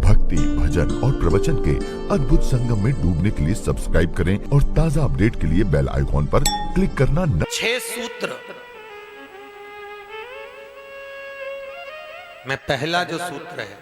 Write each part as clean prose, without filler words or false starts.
भक्ति, भजन और प्रवचन के अद्भुत संगम में डूबने के लिए सब्सक्राइब करें और ताज़ा अपडेट के लिए बेल आइकॉन पर क्लिक करना न। 6 सूत्र में पहला जो सूत्र है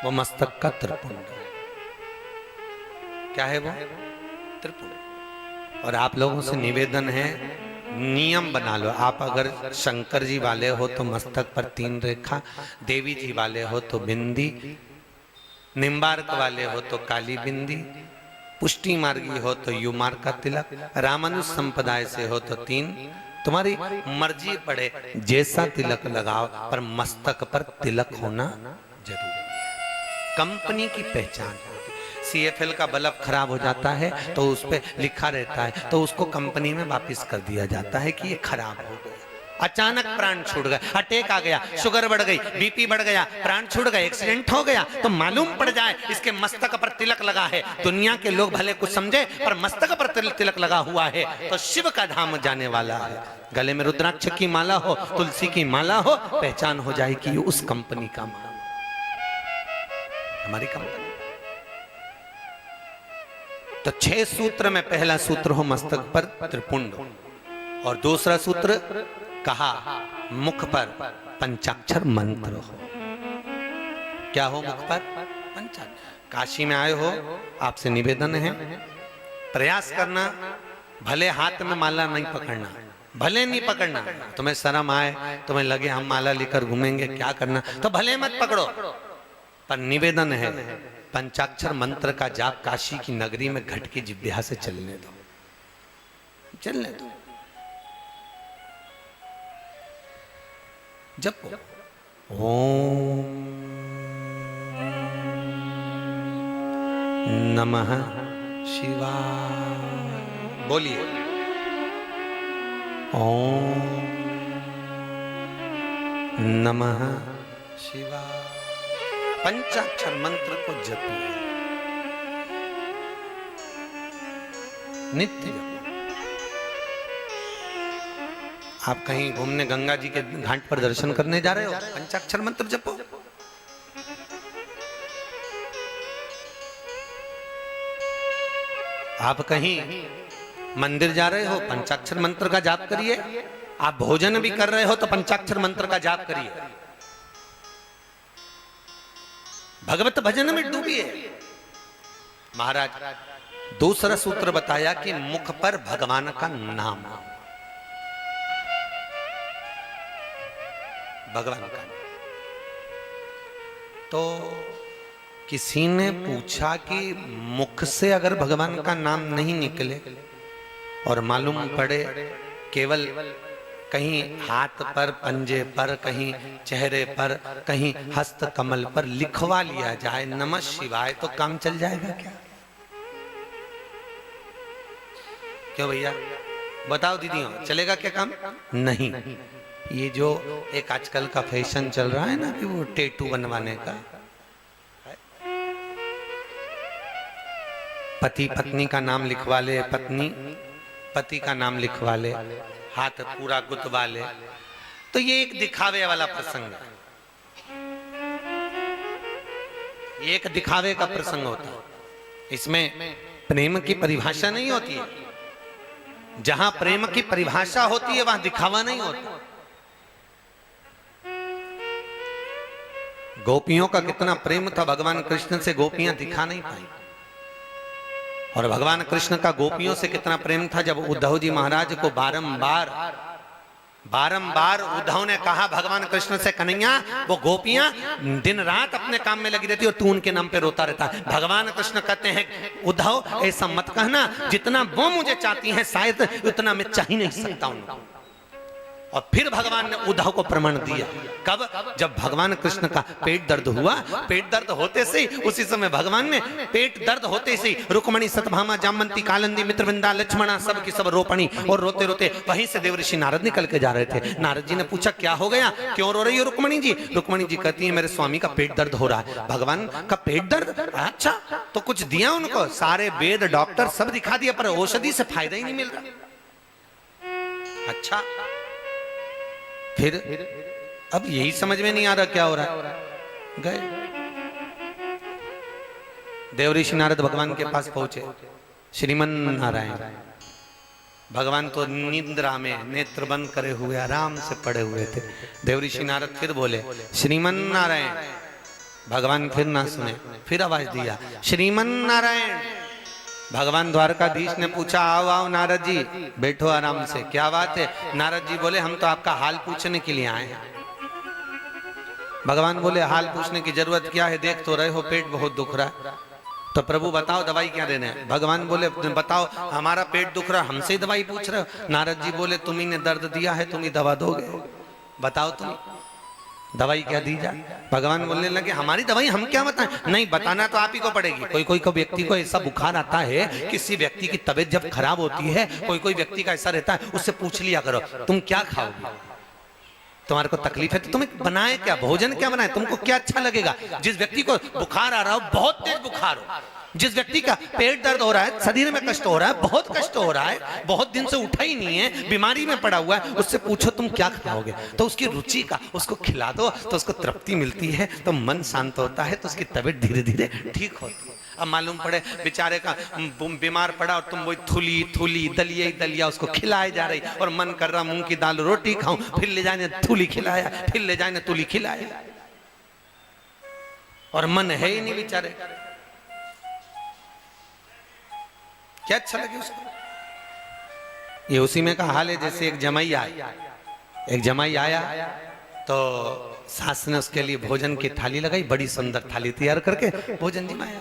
वो मस्तक का त्रिपुंड है। क्या है वो? त्रिपुंड। और आप लोगों से निवेदन है, नियम बना लो। आप अगर शंकर जी वाले हो तो मस्तक पर 3 रेखा, देवी जी वाले हो तो बिंदी, निम्बार्क वाले हो तो काली बिंदी, पुष्टि मार्गी हो तो युमार्ग का तिलक, रामानुज संप्रदाय से हो तो 3। तुम्हारी मर्जी पड़े जैसा तिलक लगाओ, पर मस्तक पर तिलक होना जरूरी है। कंपनी की पहचान। CFL का बल्ब खराब हो जाता है तो उस पे लिखा रहता है, तो उसको कंपनी में वापस कर दिया जाता है कि ये खराब हो गया। अचानक प्राण छूट गए, अटैक आ गया, शुगर बढ़ गई, BP बढ़ गया, प्राण छूट गए, एक्सीडेंट हो गया, तो मालूम पड़ जाए इसके मस्तक पर तिलक लगा है। दुनिया के लोग भले कुछ समझे, पर मस्तक पर तिलक लगा हुआ है तो शिव का धाम जाने वाला है। गले में रुद्राक्ष की माला हो, तुलसी की माला हो, पहचान हो जाए कि उस कंपनी का माल, हमारी कंपनी। तो 6 सूत्र में पहला सूत्र हो मस्तक पर त्रिपुंड, और दूसरा सूत्र कहा मुख पर पंचाक्षर मंत्र हो। क्या हो मुख पर? पंचाक्षर। काशी में आए हो, आपसे निवेदन है, प्रयास करना, भले हाथ में माला नहीं पकड़ना, भले नहीं पकड़ना, तुम्हें शर्म आए, तुम्हें लगे हम माला लेकर घूमेंगे क्या करना, तो भले मत पकड़ो, पर निवेदन है पंचाक्षर मंत्र का जाप काशी की नगरी में घट की जिब्या से चलने दो, चलने दो। जपो ओम नमः शिवाय, बोलिए ओम नमः शिवाय। पंचाक्षर मंत्र को जपिए, नित्य जपो। आप कहीं घूमने गंगा जी के घाट पर दर्शन करने जा रहे हो, पंचाक्षर मंत्र जपो। आप कहीं मंदिर जा रहे हो, पंचाक्षर मंत्र का जाप करिए। आप भोजन भी कर रहे हो तो पंचाक्षर मंत्र का जाप करिए। भगवत भजन में डूबिए। महाराज दूसरा सूत्र बताया कि मुख पर भगवान का नाम, भगवान का। तो किसी ने पूछा कि मुख से अगर भगवान का नाम नहीं निकले और मालूम पड़े केवल कहीं हाथ पर, पंजे पर, कहीं चेहरे पर, कहीं हस्त कमल पर लिखवा लिया जाए नमः शिवाय, तो काम चल जाएगा क्या? क्यों भैया बताओ दीदी, चलेगा क्या काम? नहीं। ये जो एक आजकल का फैशन चल रहा है ना कि वो टैटू बनवाने का, पति पत्नी का नाम लिखवा ले, पत्नी पति का नाम लिखवा ले, हाथ पूरा गुथवा ले, तो ये एक दिखावे वाला प्रसंग है। ये एक दिखावे का प्रसंग होता है, इसमें प्रेम की परिभाषा नहीं होती है। जहां प्रेम की परिभाषा होती है वहां दिखावा नहीं होता। गोपियों का कितना प्रेम था भगवान कृष्ण से, गोपियां दिखा नहीं पाई। और भगवान कृष्ण का गोपियों से कितना प्रेम था, जब उद्धव जी महाराज को बारंबार उद्धव ने कहा भगवान कृष्ण से, कन्हैया वो गोपियां दिन रात अपने काम में लगी रहती और तू उनके नाम पे रोता रहता है। भगवान कृष्ण कहते हैं उद्धव ऐसा मत कहना, जितना वो मुझे चाहती हैं शायद उतना मैं चाह ही नहीं सकता उनको। और फिर भगवान ने उद्धव को प्रमाण दिया। कब? जब भगवान कृष्ण का पेट दर्द हुआ, पेट दर्द होते से उसी समय भगवान ने पेट दर्द होते से रुक्मणी, सतभामा, जामवंती, कालिंदी, मित्रविंदा, लक्ष्मणा सब की सब रोपणी, और रोते रोते वहीं से देवऋषि नारद निकल के जा रहे थे। नारद जी ने पूछा क्या हो गया, क्यों रो रही हो रुक्मणी जी? रुक्मणी जी कहती है मेरे स्वामी का पेट दर्द हो रहा है। भगवान का पेट दर्द? अच्छा, तो कुछ दिया उनको? सारे वेद डॉक्टर सब दिखा दिया, पर औषधि से फायदा ही नहीं मिल रहा। अच्छा, फिर अब यही समझ में नहीं आ रहा क्या हो रहा है। गए देव ऋषि नारद भगवान के पास पहुंचे। श्रीमन नारायण भगवान तो निद्रा में नेत्र बंद करे हुए आराम से पड़े हुए थे। देव ऋषि नारद फिर बोले श्रीमन नारायण। भगवान फिर ना सुने, फिर आवाज दिया श्रीमन नारायण। भगवान द्वारकाधीश ने पूछा आओ आओ नारद जी बैठो आराम से, क्या बात है। नारद जी बोले हम तो आपका हाल पूछने के लिए आए हैं। भगवान बोले हाल पूछने की जरूरत क्या है, देख तो रहे हो पेट बहुत दुख रहा है, तो प्रभु बताओ दवाई क्या देने है। भगवान बोले बताओ हमारा पेट दुख रहा है, हमसे ही दवाई पूछ रहे हो। नारद जी बोले तुम्ही ने दर्द दिया है, तुम ही दवा दोगे, बताओ तुम दवाई क्या दी जाए। भगवान बोलने लगे हमारी दवाई हम क्या बताएं। नहीं बताना तो आप ही को पड़ेगी। कोई कोई को व्यक्ति को ऐसा बुखार आता है, किसी व्यक्ति की तबीयत जब खराब होती है, कोई कोई व्यक्ति का ऐसा रहता है, उससे पूछ लिया करो तुम क्या खाओगे, तुम्हारे को तकलीफ है तो तुम्हें बनाए क्या, भोजन क्या बनाए, तुमको क्या अच्छा लगेगा। जिस व्यक्ति को बुखार आ रहा हो, बहुत तेज बुखार हो, जिस व्यक्ति का पेट दर्द हो रहा है, शरीर में कष्ट हो रहा है, बहुत कष्ट हो रहा है, बहुत दिन से उठा ही नहीं है, बीमारी में पड़ा हुआ है, उससे पूछो तुम क्या खाओगे, तो उसकी रुचि का उसको खिला दो तो उसको तृप्ति मिलती है, तो मन शांत होता है, तो उसकी तबीयत धीरे धीरे ठीक होती है। अब मालूम पड़े बेचारे का बीमार पड़ा और तुम वही थुली थुली दलिया ही दलिया उसको खिलाए जा रही, और मन कर रहा मूंग की दाल रोटी खाऊं, फिर ले जाने थुली खिलाया, फिर ले जाने तुली खिलाया, और मन है ही नहीं बेचारे, क्या अच्छा लगे उसको। ये उसी में का हाल है जैसे एक जमाई आया, एक जमाई आया तो सास ने उसके लिए भोजन की थाली लगाई, बड़ी सुंदर थाली तैयार करके भोजन जिमाया।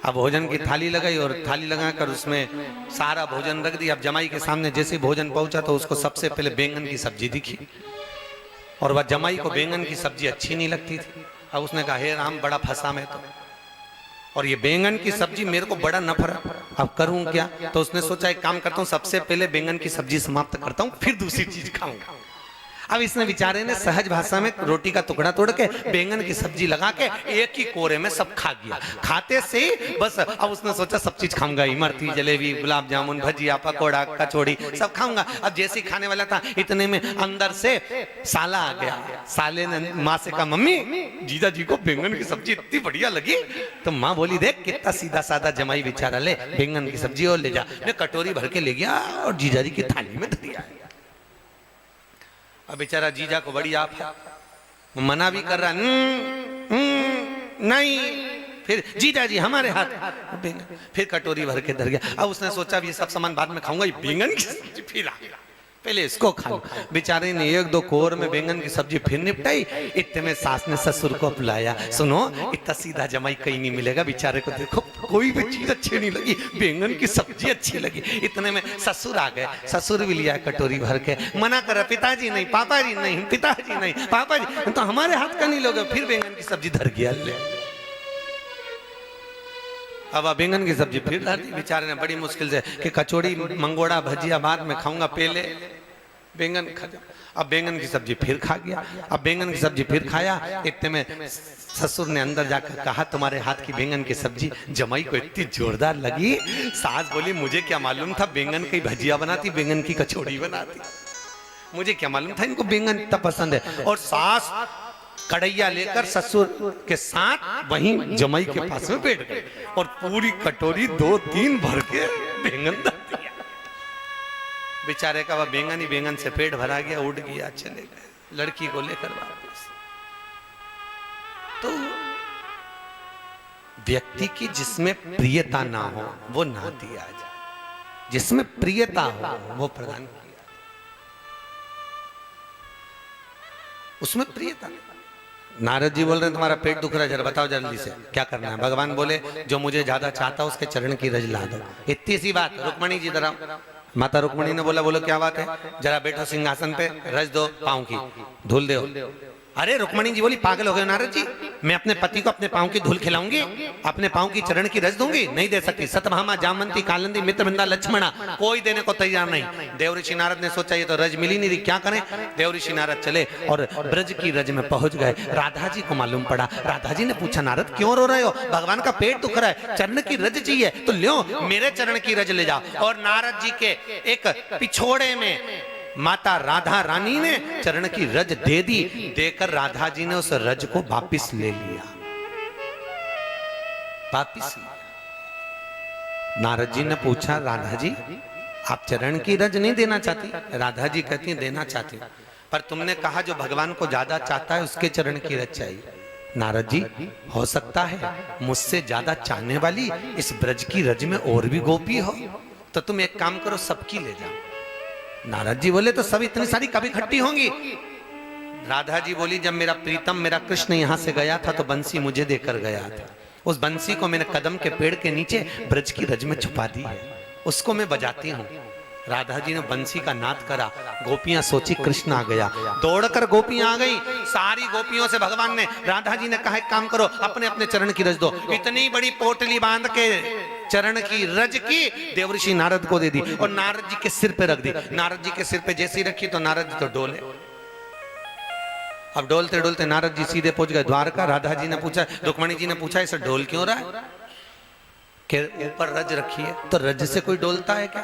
अब भोजन की थाली लगाई और थाली लगाकर उसमें सारा भोजन रख दिया। अब जमाई के सामने जैसे भोजन पहुंचा तो उसको सबसे पहले बैंगन की सब्जी दिखी, और वह जमाई को बैंगन की सब्जी अच्छी नहीं लगती थी। अब उसने कहा हे राम बड़ा फंसा मैं तो, और ये बैंगन की सब्जी मेरे को बड़ा नफरत, अब करूं क्या। तो उसने सोचा एक काम करता हूं, सबसे पहले बैंगन की सब्जी समाप्त करता हूं, फिर दूसरी चीज खाऊंगा। अब इसने बेचारे ने सहज भाषा में रोटी का टुकड़ा तोड़ के बैंगन की सब्जी लगा के एक ही कोरे में सब खा गया। खाते से बस अब उसने सोचा सब चीज खाऊंगा, इमरती जलेबी गुलाब जामुन भजिया पकौड़ा कचौड़ी सब खाऊंगा। अब जैसे ही खाने वाला था इतने में अंदर से साला आ गया। साले ने माँ से कहा मम्मी जीजा जी को बैंगन की सब्जी इतनी बढ़िया लगी। तो माँ बोली देख कितना सीधा साधा जमाई बेचारा, ले बैंगन की सब्जी और ले जा। कटोरी भर के ले गया और जीजा जी की थाली में धर दिया। अब बेचारा जीजा को बड़ी आप है, मना भी कर रहा नहीं, फिर जीजा जी हमारे हाथ, फिर कटोरी भर के धर गया। अब उसने सोचा ये सब सामान बाद में खाऊंगा, ये बैंगन की सब्जी फिर आ गया, पहले इसको खा। बेचारे ने एक दो कोर में बैंगन की सब्जी फिर निपटाई। इतने में सास ने ससुर को बुलाया, सुनो इतना सीधा जमाई कहीं नहीं मिलेगा, बेचारे को देखो कोई भी चीज अच्छी नहीं लगी, बैंगन की सब्जी अच्छी लगी। इतने में ससुर आ गए, ससुर भी लिया कटोरी भर के, मना कर पिताजी नहीं पापा जी नहीं, पिताजी नहीं पापा जी, तो हमारे हाथ का नहीं लोगे। फिर बैंगन की सब्जी धर गया ले। अब बैंगन की सब्जी फिर डाल दी बेचारे ने बड़ी मुश्किल से कि कचौड़ी मंगोड़ा भजिया बाद में खाऊंगा, पहले बैंगन खा जाओ। अब बैंगन की सब्जी फिर खा गया। अब बैंगन की सब्जी फिर खाया। इतने में ससुर ने अंदर जाकर कहा तुम्हारे हाथ की बैंगन की सब्जी जमाई को इतनी जोरदार लगी। सास बोली मुझे क्या मालूम था बैंगन की भजिया बनाती, बैंगन की कचौड़ी बनाती, मुझे क्या मालूम था इनको बैंगन इतना पसंद है। और सास कढ़ैया लेकर ससुर के साथ वहीं जमाई के पास में बैठ गए और पूरी कटोरी 2-3 भर के बैंगन डाल दिया। बेचारे का वह बैंगन ही बैंगन से पेट भरा गया, उड़ गया, चले गए लड़की को लेकर वापस। तो व्यक्ति की जिसमें प्रियता ना हो वो ना दिया जाए, जिसमें प्रियता हो वो प्रदान किया, उसमें प्रियता नहीं। नारद जी बोल रहे हैं तुम्हारा पेट दुख रहा है, जरा बताओ जल्दी से क्या करना है। भगवान बोले जो मुझे ज्यादा चाहता उसके चरण की रज ला दो। इतनी सी बात। रुक्मणी जी जरा, माता रुक्मणी ने बोला बोलो क्या बात है, जरा बैठो सिंहासन पे, रज दो पाँव की, धूल दो। अरे रुक्मणी जी बोली पागल हो गए नारद जी, मैं अपने पति को अपने पाँव की धूल खिलाऊंगी, अपने पाँव की चरण की रज दूंगी? नहीं दे सकती। सतभामा जामवंती कालिंदी मित्रवृंदा लक्ष्मणा कोई देने को तैयार नहीं। देव ऋषि नारद ने सोचा ये तो रज मिली नहीं रही, क्या करें। देव ऋषि नारद चले और ब्रज की रज में पहुंच गए। राधा जी को मालूम पड़ा। राधा जी ने पूछा नारद क्यों रो रहे हो, भगवान का पेट दुख रहा है, चरण की रज चाहिए तो लो मेरे चरण की रज ले जाओ। और नारद जी के एक पिछोड़े में माता राधा रानी ने चरण की रज दे दी, देकर राधा जी ने उस रज को वापिस ले लिया, वापिस लिया। नारद जी ने पूछा, राधा जी आप चरण की रज नहीं देना चाहती? राधा जी कहती देना चाहती, पर तुमने कहा जो भगवान को ज्यादा चाहता है उसके चरण की रज चाहिए। नारद जी हो सकता है मुझसे ज्यादा चाहने वाली इस ब्रज की रज में और भी गोपी हो, तो तुम एक काम करो, सबकी ले जाओ। नारद जी बोले तो सब इतनी सारी कभी इकट्ठी होंगी? राधा जी बोली, जब मेरा प्रीतम मेरा कृष्ण यहां से गया था तो बंसी मुझे देकर गया था, उस बंसी को मैंने कदम के पेड़ के नीचे ब्रज की रज में छुपा दी है, उसको मैं बजाती हूँ। राधा जी ने बंसी का नाद करा, गोपियां सोची कृष्ण आ गया, दौड़कर गोपियां आ गई। सारी गोपियों से भगवान ने, राधा जी ने कहा एक काम करो, अपने अपने चरण की रज दो। इतनी बड़ी पोटली बांध के चरण की रज की देवर्षि नारद को दे दी और नारद जी के सिर पे रख दी। नारद जी के सिर पे जैसी रखी तो नारद जी तो डोले। अब डोलते डोलते नारद जी सीधे पहुंच गए द्वारका। राधा जी ने पूछा, रुक्मणी जी ने पूछा, इसे डोल क्यों रहा है? कि ऊपर रज रखी है, तो रज से कोई डोलता है क्या?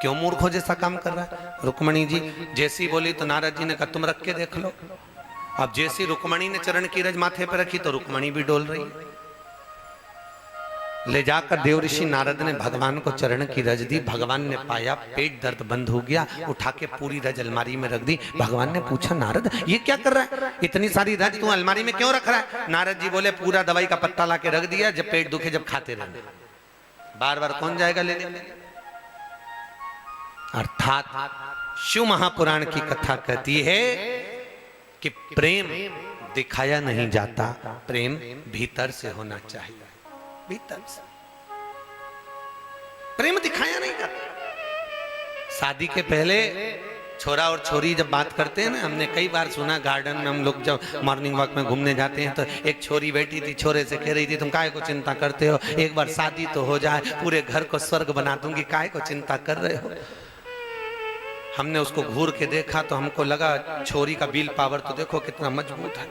क्यों मूर्खों जैसा काम कर रहा है? रुक्मणी जी जैसी बोली तो नारद जी ने कहा तुम रख के देख लो। अब जैसी रुक्मणी ने चरण की रज माथे पर रखी तो रुक्मणी भी डोल रही है। ले जाकर देवऋषि नारद ने भगवान को चरण की रज दी। भगवान ने पाया पेट दर्द बंद हो गया, उठा के पूरी रज अलमारी में रख दी। भगवान ने पूछा, नारद ये क्या कर रहा है? इतनी सारी रज तू अलमारी में क्यों रख रहा है? नारद जी बोले, पूरा दवाई का पत्ता ला के रख दिया, जब पेट दुखे जब खाते रहने, बार बार कौन जाएगा लेने। अर्थात शिव महापुराण की कथा कहती है कि प्रेम दिखाया नहीं जाता, प्रेम भीतर से होना चाहिए, भीतर से। प्रेम दिखाया नहीं जाता। शादी के पहले छोरा और छोरी जब बात करते हैं ना, हमने कई बार सुना, गार्डन में हम लोग जब मॉर्निंग वॉक में घूमने जाते हैं तो एक छोरी बैठी थी, छोरे से कह रही थी, तुम काहे को चिंता करते हो, एक बार शादी तो हो जाए, पूरे घर को स्वर्ग बना दूंगी, काहे को चिंता कर रहे हो। हमने उसको घूर के देखा तो हमको लगा छोरी का बिल पावर तो देखो कितना मजबूत है।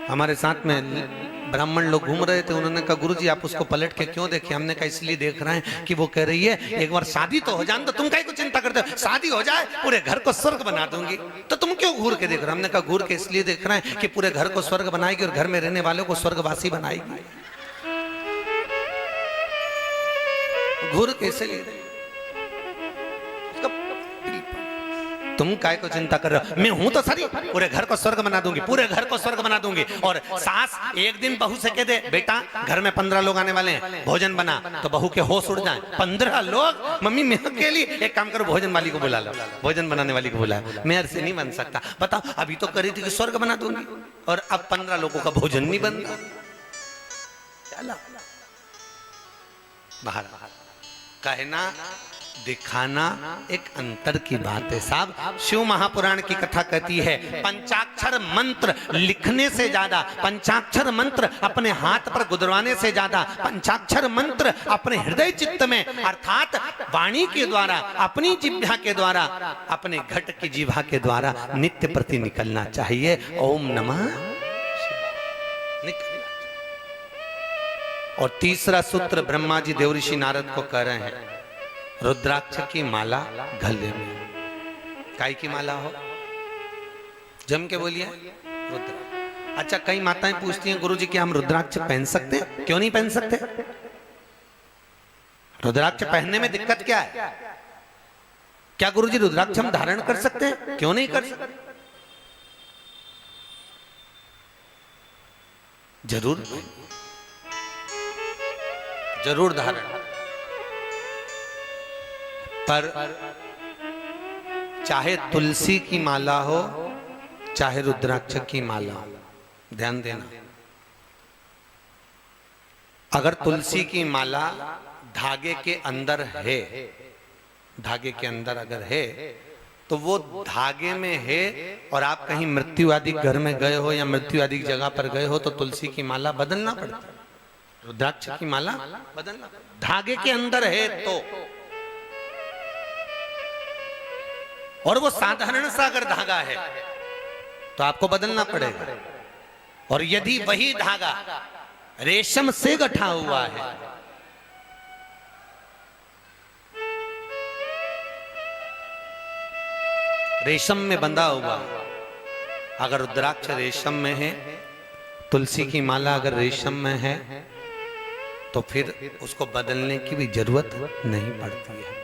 हमारे साथ में ब्राह्मण लोग घूम रहे थे, उन्होंने कहा गुरुजी आप उसको पलट के क्यों देखे? हमने कहा इसलिए देख रहे हैं कि वो कह रही है एक बार शादी तो हो जाए, तो तुम काहे को चिंता करते हो, शादी हो जाए पूरे घर को स्वर्ग बना दूंगी, तो तुम क्यों घूर के देख रहे हो? हमने कहा घूर के इसलिए देख रहे हैं कि पूरे घर को स्वर्ग बनाएगी और घर में रहने वालों को स्वर्गवासी बनाएगी। घूर कैसे ले रहे? तुम काय को चिंता कर रहे हो? मैं हूं तो सरी, पूरे घर को स्वर्ग बना दूंगी, पूरे घर को स्वर्ग बना दूंगी। और सास एक दिन बहू से कह दे, बेटा घर में 15 लोग आने वाले हैं, भोजन बना, तो बहू के होश उड़ जाए। 15 लोग? मम्मी मैं अकेली? एक काम करो भोजन वाली को बुला लो, भोजन बनाने वाली को बुला, मेरे से नहीं बन सकता। बताओ अभी तो करी थी कि स्वर्ग बना दूंगी और अब 15 लोगों का भोजन नहीं बन रहा। चला बाहर कहना दिखाना एक अंतर की बात है साहब। शिव महापुराण की कथा कहती है पंचाक्षर मंत्र लिखने से ज्यादा, पंचाक्षर मंत्र अपने हाथ पर गुदरवाने से ज्यादा, पंचाक्षर मंत्र अपने हृदय चित्त में अर्थात वाणी के द्वारा, अपनी जिह्वा के द्वारा, अपने घट की जिह्वा के द्वारा नित्य प्रति निकलना चाहिए। ओम नमः शिवाय। और तीसरा सूत्र ब्रह्मा जी देवऋषि नारद को कह रहे हैं, रुद्राक्ष की माला गले में। काय की माला हो? जम के बोलिए रुद्र। अच्छा कई माताएं पूछती हैं गुरुजी कि हम रुद्राक्ष पहन सकते हैं? क्यों नहीं पहन सकते? रुद्राक्ष पहनने में दिक्कत क्या है? क्या गुरुजी रुद्राक्ष हम धारण कर सकते हैं? क्यों नहीं कर सकते? जरूर जरूर धारण, पर चाहे तुलसी की माला हो चाहे रुद्राक्ष की माला हो, ध्यान देना। अगर तुलसी की माला धागे के अंदर है, धागे के अंदर अगर है तो वो धागे में है और आप कहीं मृत्यु आदि घर में गए हो या मृत्यु आदि जगह पर गए हो तो तुलसी की माला बदलना पड़ता है, रुद्राक्ष की माला बदलना। धागे के अंदर है तो, और वो साधारण सा अगर धागा है तो आपको बदलना पड़ेगा। और यदि वही धागा रेशम से गठा हुआ है रेशम में बंधा हुआ। अगर रुद्राक्ष रेशम में है, तुलसी की माला अगर रेशम में है, तो फिर उसको बदलने की भी जरूरत नहीं पड़ती है।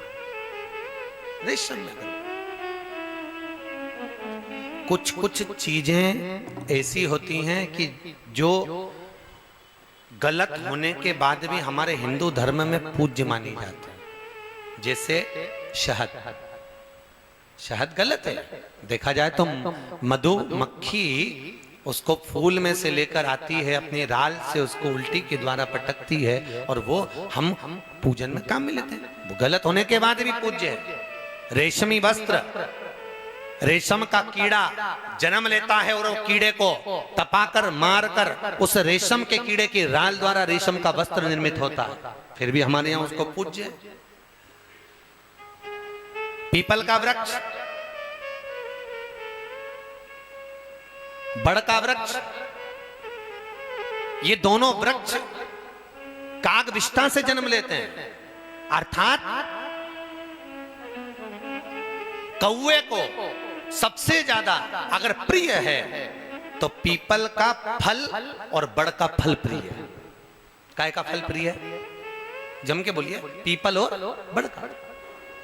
रेशम में कुछ कुछ चीजें ऐसी होती हैं कि जो गलत होने के बाद भी हमारे हिंदू धर्म में पूज्य मानी जाती है। जैसे शहद, शहद गलत है। देखा जाए तो मधुमक्खी उसको फूल में से लेकर आती है, अपनी राल से उसको उल्टी के द्वारा पटकती है, और वो हम पूजन में काम में लेते हैं। वो गलत होने के बाद भी पूज्य है। रेशमी वस्त्र, रेशम का कीड़ा जन्म लेता है और वो कीड़े को तपाकर मारकर उस रेशम के कीड़े की राल द्वारा रेशम का वस्त्र निर्मित होता है, फिर भी हमारे यहां उसको पूज्य है। पीपल का वृक्ष, बड़ का वृक्ष, ये दोनों वृक्ष काग विष्ठा से जन्म लेते हैं। अर्थात कौवे को सबसे ज्यादा अगर प्रिय है तो पीपल का फल और बड़ का फल प्रिय है। काय का फल प्रिय है? जम के बोलिए। पीपल और बड़ का।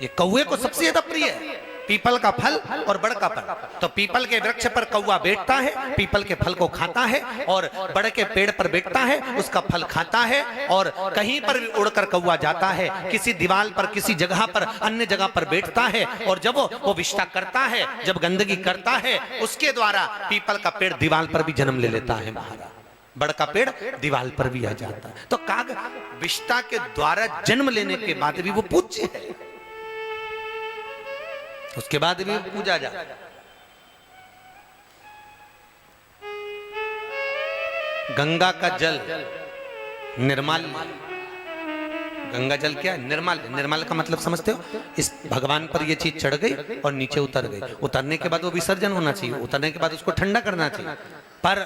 ये कौवे को सबसे ज्यादा प्रिय है, पीपल का फल और बड़ का फल। तो पीपल के वृक्ष पर कौवा बैठता है, पीपल के फल को खाता है, और बड़ के पेड़ पर बैठता है, उसका फल खाता है। और कहीं पर भी उड़कर कौवा जाता है, किसी दीवार पर, किसी जगह पर, अन्य जगह पर बैठता है, और जब वो विष्ठा करता है, जब गंदगी करता है, उसके द्वारा पीपल का पेड़ दीवार पर भी जन्म ले लेता है महाराज, बड़ का पेड़ दीवार पर भी आ जाता है। तो काग विष्ठा के द्वारा जन्म लेने के बाद भी वो पूज्य है, उसके बाद भी पूजा जाता है। गंगा का जल निर्मल, गंगा जल क्या है? निर्मल। निर्मल का मतलब समझते हो? इस भगवान पर ये चीज चढ़ गई और नीचे उतर गई, उतरने के बाद वो विसर्जन होना चाहिए, उतरने के बाद उसको ठंडा करना चाहिए। पर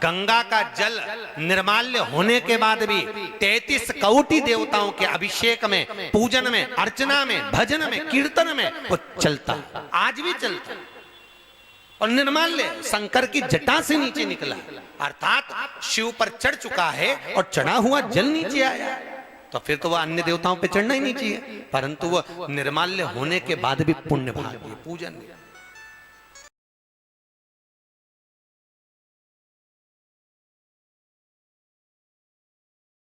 गंगा का जल निर्माल्य होने के बाद भी 33 कोटि देवताओं के अभिषेक में, पूजन में, अर्चना में, भजन में, कीर्तन में वो चलता, आज भी चलता। और निर्माल्य शंकर की जटा से नीचे निकला, अर्थात शिव पर चढ़ चुका है और चढ़ा हुआ जल नीचे आया। तो फिर तो वह अन्य देवताओं पे चढ़ना ही नहीं चाहिए, परंतु वह निर्माल्य होने के बाद भी पुण्य भाग्य पूजन